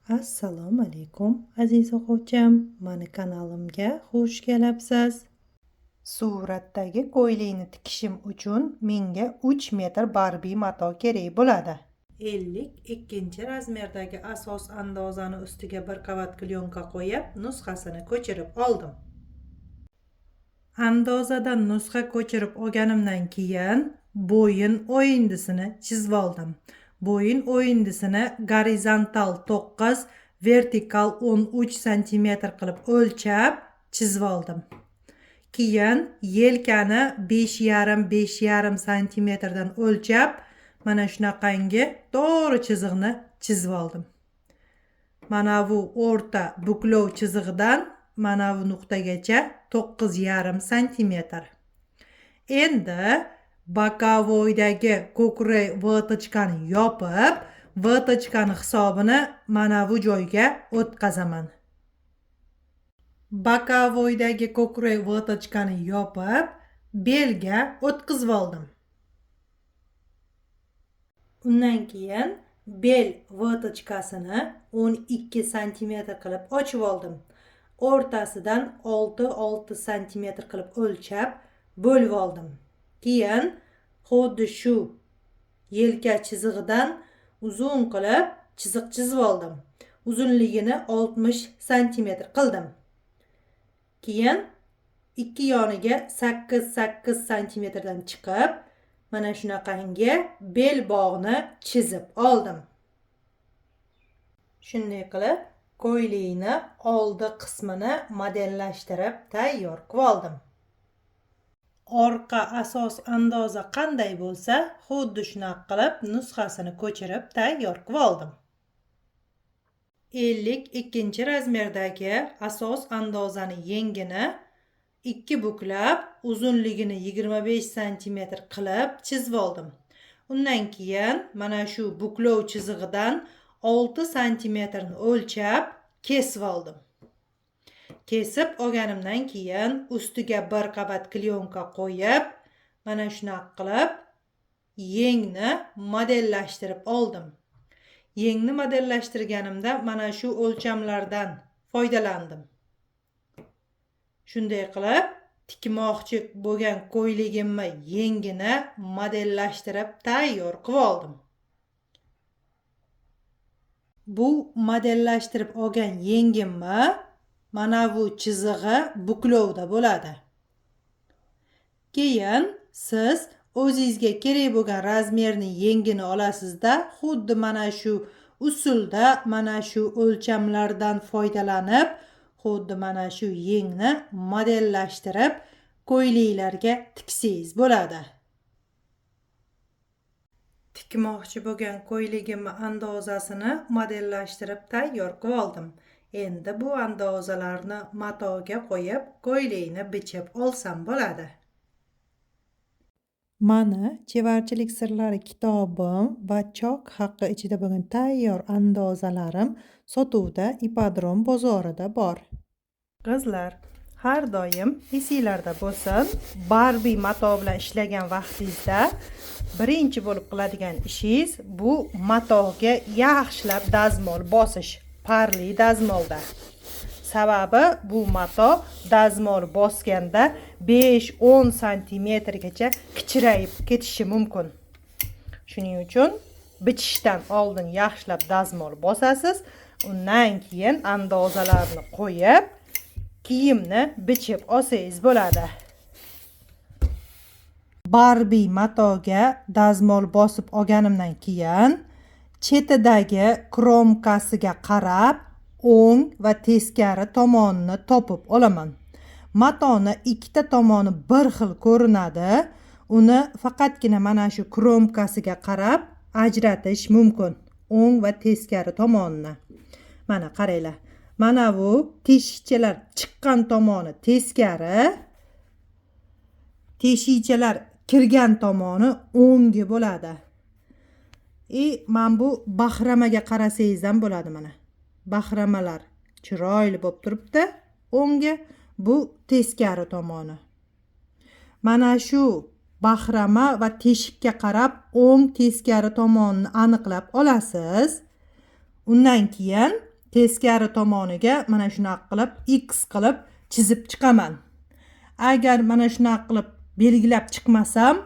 Assalomu alaykum aziz o'quvchim, mani kanalimga xush kelibsiz. Suratdagi ko'ylakni tikishim uchun menga 3 metr Barbie mato kerak bo'ladi. 52 razmerdagi asos andozani ustiga bir qavat klyonka qo'yib, nusxasini ko'chirib oldim. Andozadan nusxa ko'chirib olganimdan keyin bo'yin o'yindisini chizib oldim. Bo'yin o'yindisini gorizontal 9, vertikal 13 cm qilib o'lchab chizib oldim. Keyin yelkani 5,5 cm dan o'lchab mana shunaqangi to'g'ri chiziqni chizib oldim. Mana bu o'rta buklov chizig'idan mana bu nuqtagacha 9,5 cm. Endi bokovoydagi ko'krak vatochkani yopib, vatochkani hisobini mana bu joyga o'tkazaman. Bokovoydagi ko'krak vatochkani yopib, belga o'tkazib oldim. Undan keyin bel vatochkasini 12 cm qilib ochib oldim. O'rtasidan 6 cm qilib o'lchab bo'lib oldim. Keyin xuddi shu yelka chizig'idan uzun qilib chiziq chizib oldim. Uzunligini 60 cm qildim. Keyin ikki yoniga 8 cm dan chiqib, mana shunaqangi bel bog'ni chizib oldim. Shunday qilib ko'ylakni oldi qismini modellashtirib tayyor qilib oldim. Orqa asos andoza qanday bo'lsa, xuddi shunaqa qilib nusxasini ko'chirib tayyor qilib oldim. 52 razmerdagi asos andozani yengini 2 buklab, uzunligini 25 cm qilib chizib oldim. Undan keyin mana shu buklov chizig'idan 6 cm ni o'lchab kesib oldim. Kesib olganimdan keyin ustiga bir qavat klyonka qo'yib, mana shunaqa qilib yengni modellashtirib oldim. Yengni modellashtirganimda mana shu o'lchamlardan foydalandim. Shunday qilib tikmoqchi bo'lgan ko'ylagimni yengini modellashtirib tayyor qilib oldim. Bu modellashtirib olgan yengimni mana bu chizig'i buklovda bo'ladi. Keyin siz o'zingizga kerak bo'lgan razmerni yengini olasizda, xuddi mana shu usulda mana shu o'lchamlardan foydalanib, xuddi mana shu yengni modellashtirib ko'ylaklarga tiksangiz bo'ladi. Tikmoqchi bo'lgan ko'ylagimni andozasini modellashtirib tayyor qilib oldim. Endi bu andozalarni matoga qo'yib, ko'ylakni bichib olsam bo'ladi. Mana chevarchilik sirlari kitobim va chok haqqi ichida bo'lgan tayyor andozalarim sotuvda Ipodrom bozorida bor. Qizlar, har doim esinglarda bo'lsin, Barbie mato bilan ishlagan vaqtingizda birinchi bo'lib qiladigan ishingiz bu matoga yaxshilab dazmol bosish, parli dazmolda. Sababi bu mato dazmol bosganda 5-10 cm gacha kichrayib ketishi mumkin. Shuning uchun bichishdan oldin yaxshilab dazmol bosasiz, undan keyin andozalarni qo'yib, kiyimni bichib olsangiz bo'ladi. Barbie matoga dazmol bosib olganimdan keyin chetidagi kromkasiga qarab o'ng va teskari tomonini topib olaman. Matoni ikkita tomoni bir xil ko'rinadi. Uni faqatgina mana shu kromkasiga qarab ajratish mumkin. O'ng va teskari tomonini. Mana qaranglar. Mana bu teshikchalar chiqqan tomoni teskari, teshikchalar kirgan tomoni o'ngi bo'ladi. Men bu bahramaga qarasangiz ham bo'ladi mana. Bahramalar chiroyli bo'lib turibdi. O'ngi, bu teskari tomoni. Mana shu bahrama va teshikka qarab o'ng teskari tomonni aniqlab olasiz. Undan keyin teskari tomoniga mana shunaqa qilib x qilib chizib chiqaman. Agar mana shunaqa qilib belgilab chiqmasam,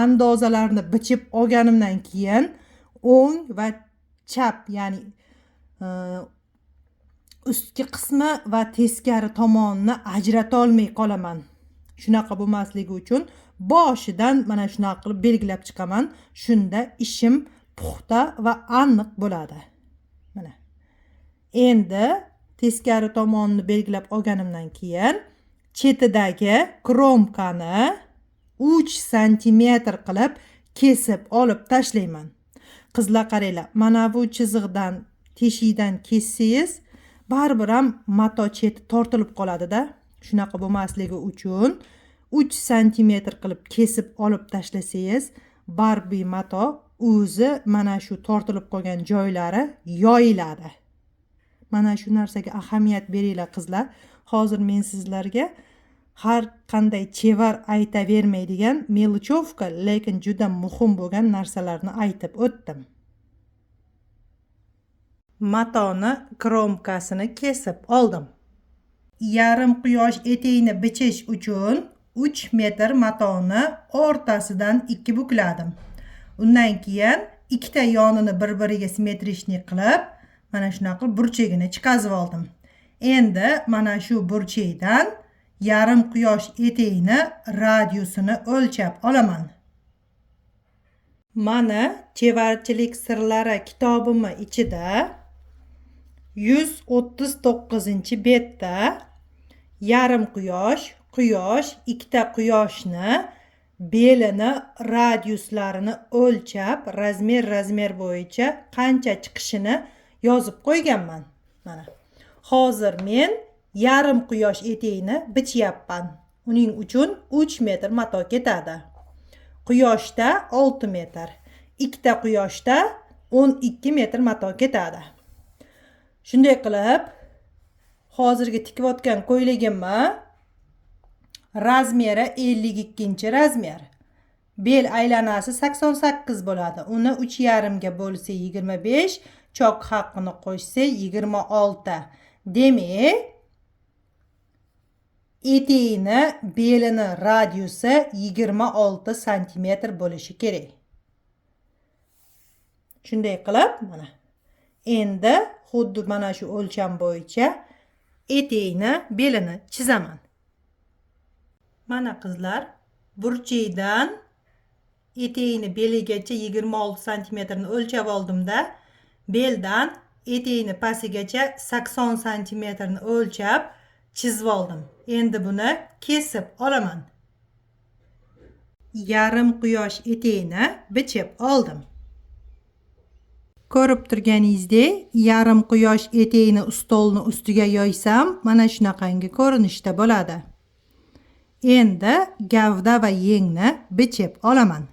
andozalarni bichib olganimdan keyin o'ng va chap, ya'ni ustki qismi va teskari tomonni ajrata olmay qolaman. Shunaqa bo'lmasligi uchun boshidan mana shunaqa qilib belgilab chiqaman. Shunda ishim puxta va aniq bo'ladi. Mana. Endi teskari tomonni belgilab olganimdan keyin chetidagi kromkani 3 santimetr qilib kesib olib tashlayman. Qizlar qaranglar, mana bu chiziqdan, teshikdan kessangiz, baribir ham mato cheti tortilib qoladi-da. Shunaqa bo'lmasligi uchun 3 santimetr qilib kesib olib tashlasangiz, baribir mato o'zi mana shu tortilib qolgan joylari yoyiladi. Mana shu narsaga ahamiyat beringlar qizlar. Hozir men sizlarga har qanday chevar aytavermaydigan melchovka, lekin juda muhim bo'lgan narsalarni aytib o'tdim. Matoni kromkasini kesib oldim. Yarim quyosh etegini bichish uchun 3 metr matoni o'rtasidan 2 bukladim. Undan keyin ikkita yonini bir-biriga simmetrishni qilib, mana shunaqa burchagini chiqazib oldim. Endi mana shu burchakdan yarim quyosh etegini radiusini o'lchab olaman. Mana chevarchilik sirlari kitobim ichida 139-betda yarim quyosh, ikkita quyoshni belini radiuslarini o'lchab, razmer bo'yicha qancha chiqishini yozib qo'yganman. Mana. Hozir men yarim quyosh etegini bichyapman. Uning uchun 3 metr mato ketadi. Quyoshda 6 metr, ikkita quyoshda 12 metr mato ketadi. Shunday qilib, hozirgi tikayotgan ko'ylagimni razmeri 52-razmer. Bel aylanasi 88 bo'ladi. Uni 3,5 ga bo'lsa 25, chok haqqini qo'shsa 26. Demak, etegini belini radiusi 26 santimetr bo'lishi kerak. Shunday qilib, mana. Endi xuddi mana shu o'lcham bo'yicha etegini belini chizaman. Mana qizlar, burchakdan etegini beligacha 26 santimetrni o'lchab oldimda, beldan etegini pastigacha 80 santimetrni o'lchab chizib oldim. Endi buni kesib olaman. Yarim quyosh etegini bichib oldim. Ko'rib turganingizdek, yarim quyosh etegini stolni ustiga yoysam, mana shunaqangi ko'rinishda bo'ladi. Endi gavda va yengni bichib olaman.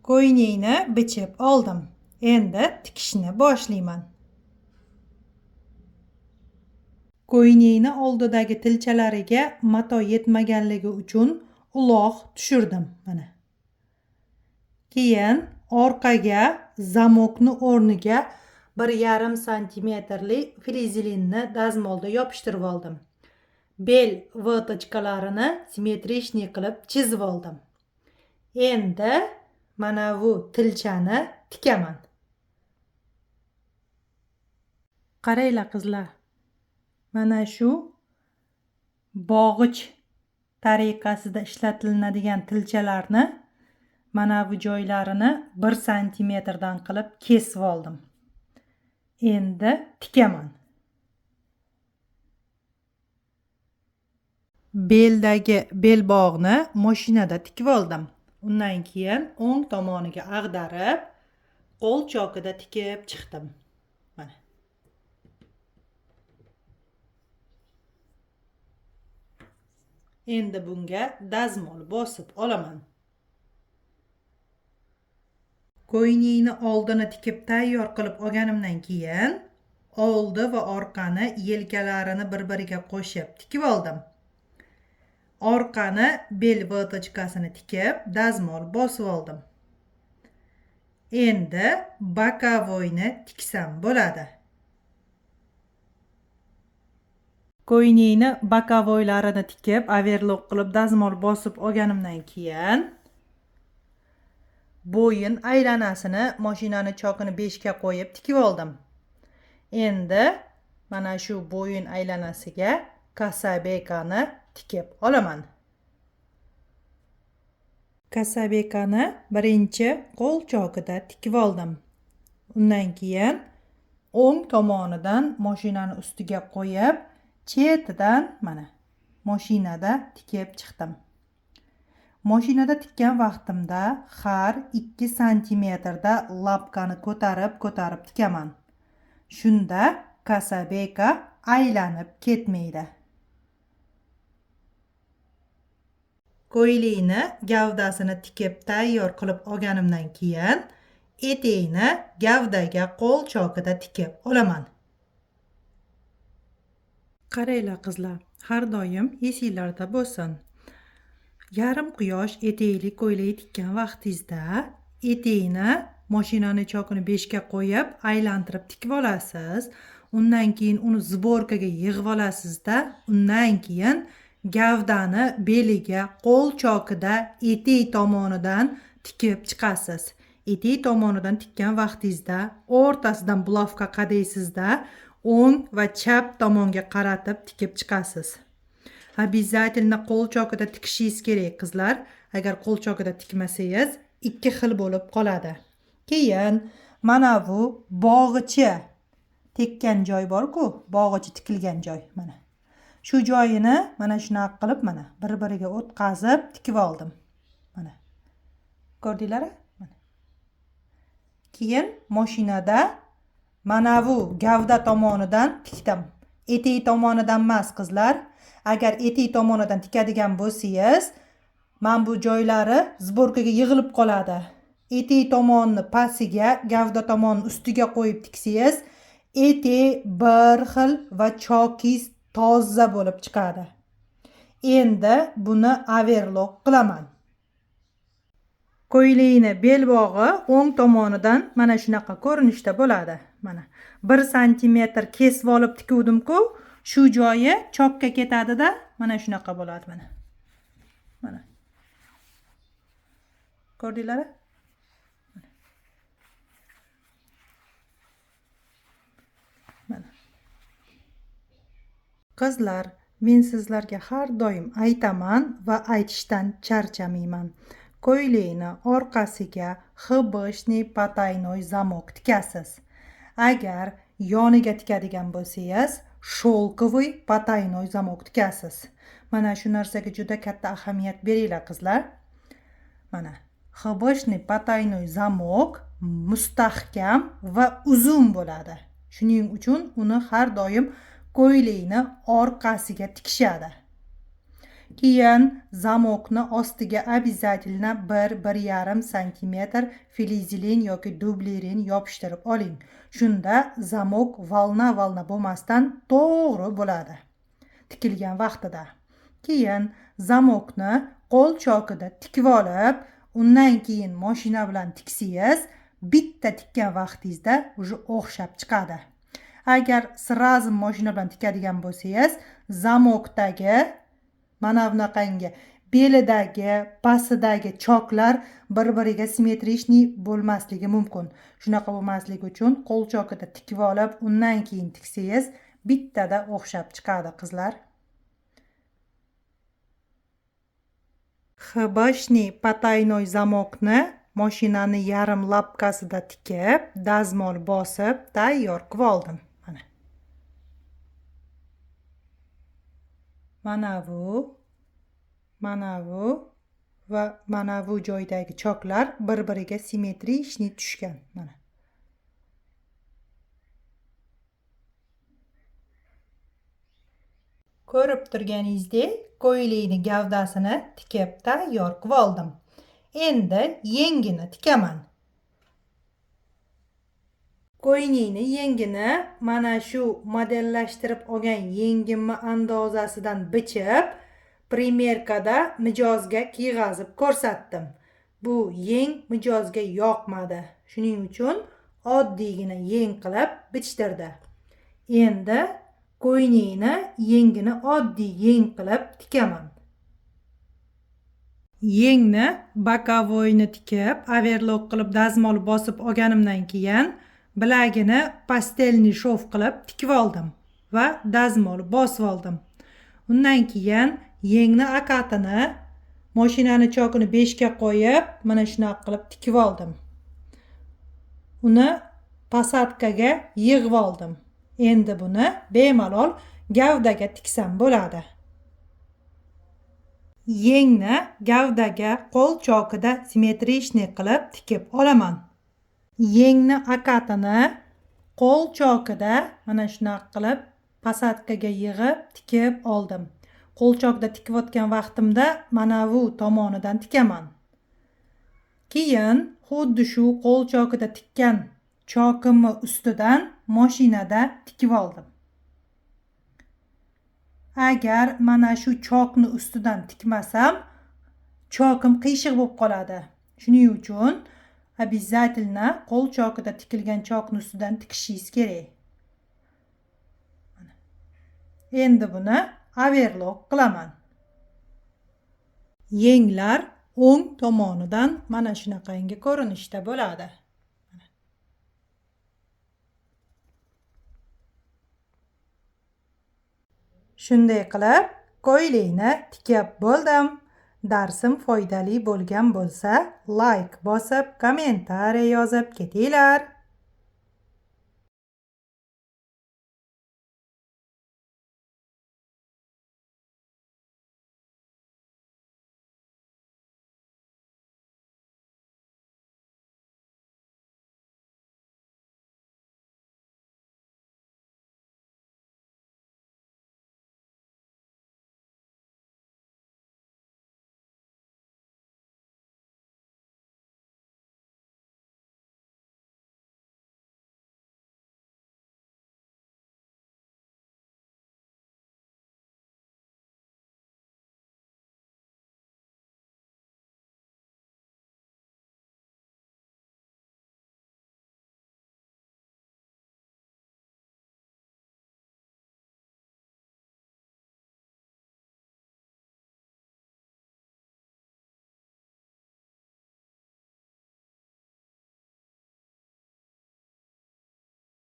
Ko'ylakni bichib oldim. Endi tikishni boshlayman. Ko'ylakni oldidagi tilchalariga mato yetmaganligi uchun uloq tushirdim. Mana. Keyin orqaga zamokni o'rniga 1,5 santimetrli frizelinni dazmolda yopishtirib oldim. Bel vatochkalarini simmetrishni qilib chizib oldim. Endi mana bu tilchani tikaman. Qaranglar qizlar. Mana shu bog'ich tariqasida ishlatiladigan tilchalarni mana bu joylarini 1 santimetrdan qilib kesib oldim. Endi tikaman. Beldagi belbog'ni mashinada tikib oldim. Undan keyin o'ng tomoniga ag'darib, qo'l chokida tikib chiqdim. Mana. Endi bunga dazmol bosib olaman. Ko'ylakni oldini tikib tayyor qilib olganimdan keyin oldi va orqani yelkalarini bir-biriga qo'shib tikib oldim. Orqani bel vatochkasini tikib dazmol bosib oldim. Endi bokovoyni tiksam bo'ladi. Ko'ylakni bokovoylarini tikib, overlock qilib dazmol bosib olganimdan keyin bo'yin aylanasini mashinani chokini 5 ga qo'yib tikib oldim. Endi mana shu bo'yin aylanasiga kasabekani tikib olaman. Kasabekani birinchi qo'l chokida tikib oldim. Undan keyin o'ng tomonidan mashinani ustiga qo'yib, chetidan mana mashinada tikib chiqdim. Mashinada tikkan vaqtimda har 2 santimetrda lapkani ko'tarib tikaman. Shunda kasabeka aylanib ketmaydi. Ko'ylakni gavdasini tikib tayyor qilib olganimdan keyin etekni gavdaga qo'l chokida tikib olaman. Qaranglar qizlar, har doim esinglarda bo'lsin. Yarim quyosh etekli ko'ylak tikkan vaqtingizda etekni mashinani chokini 5 ga qo'yib aylantirib tikib olasiz. Undan keyin uni zborkaga yig'ib olasizda, undan keyin gavdani beliga qo'l chokida etek tomonidan tikib chiqasiz. Etek tomonidan tikkan vaqtingizda o'rtasidan bulavka qadaysizda, o'ng va chap tomonga qaratib tikib chiqasiz. Обязательно qo'l chokida tikishingiz kerak qizlar. Agar qo'l chokida tikmasangiz, ikki xil bo'lib qoladi. Keyin mana bu bog'ichi tekkan joy bor-ku, bog'ichi tikilgan joy mana. Shu joyini mana shunaqa qilib mana bir-biriga o'tkazib tikib oldim. Mana. Ko'rdinglar? Mana. Keyin mashinada mana bu gavda tomonidan tikdim. Etek tomonidan emas qizlar. Agar etek tomonidan tikadigan bo'lsangiz, mana bu joylari zborkaga yig'ilib qoladi. Etek tomonni pastiga, gavda tomonni ustiga qo'yib tiksangiz, etek bir xil va chokingiz toza bo'lib chiqadi. Endi buni overlock qilaman. Ko'ylakni belbog'i o'ng tomonidan mana shunaqa ko'rinishda bo'ladi. Mana 1 santimetr kesib olib tikuvdim-ku, shu joyi chokka ketadi-da, mana shunaqa bo'ladi mana. Mana. Ko'rdinglar? Mana. Qizlar, men sizlarga har doim aytaman va aytishdan charchamayman. Ko'ylakni orqasiga xibishniy pataynoy zamok tikasiz. Agar yoniga tikadigan bo'lsangiz, sholkovoy pataynoy zamok tikasiz. Mana shu narsaga juda katta ahamiyat beringlar qizlar. Mana xibishniy pataynoy zamok mustahkam va uzun bo'ladi. Shuning uchun uni har doim ko'ylakni orqasiga tikishadi. Keyin zamokni ostiga обязательно 1-1,5 santimetr filizilin yoki dublerin yopishtirib oling. Shunda zamok valna bo'lmasdan to'g'ri bo'ladi tikilgan vaqtida. Keyin zamokni qo'l chokida tikib olib, undan keyin mashina bilan tiksangiz, bitta tikkan vaqtingizda уже o'xshab chiqadi. Agar sразу mashina bilan tikadigan bo'lsangiz, zamokdagi mana bunaqangi belidagi, pastidagi choklar bir-biriga simmetrичный bo'lmasligi mumkin. Shunaqa bo'lmasligi uchun qo'l chokida tikib olib, undan keyin tiksangiz, bittada o'xshab chiqadi qizlar. Xibishniy pataynoy zamokni mashinani yarim lapkasida tikib, dazmol bosib, tayyor qilib oldim. Mana. Mana bu va mana bu joydagi choklar bir-biriga simmetrичный tushgan. Mana. Ko'rib turganingizdek, ko'ylakni gavdasini tikib tayyor qilib oldim. Endi yengini tikaman. Ko'ylakni yengini mana shu modellashtirib olgan yengimni andozasidan bichib, primerkada mijozga kiyg'azib ko'rsatdim. Bu yeng mijozga yoqmadi. Shuning uchun oddiygina yeng qilib bichtirdi. Endi ko'ynakni yengini oddiy yeng qilib tikaman. Yengni bokovoyni tikib, overlock qilib dazmol bosib olganimdan keyin bilagini pastelniy shov qilib tikib oldim va dazmol bosib oldim. Undan keyin yengni akatini mashinani chokini 5 ga qo'yib, mana shunaqa qilib tikib oldim. Uni pasadkaga yig'ib oldim. Endi buni bemalol gavdaga tiksam bo'ladi. Yengni gavdaga qo'l chokida simmetrичный qilib tikib olaman. Yengni akatini qo'l chokida mana shunaqa qilib pasadkaga yig'ib tikib oldim. Qo'l chokda tikib o'tgan vaqtimda mana bu tomonidan tikaman. Keyin xuddi shu qo'l chokida tikkan chokimni ustidan mashinada tikib oldim. Agar mana shu chokni ustidan tikmasam, chokim qiyshiq bo'lib qoladi. Shuning uchun обязательно qo'l chokida tikilgan chokni ustidan tikishingiz kerak. Endi buni overlock qilaman. Yenglar o'ng tomonidan mana shunaqangi ko'rinishda bo'ladi. Shunday qilib ko'ylakni tikib bo'ldim. Darsim foydali bo'lgan bo'lsa, like bosib, kommentariy yozib ketinglar.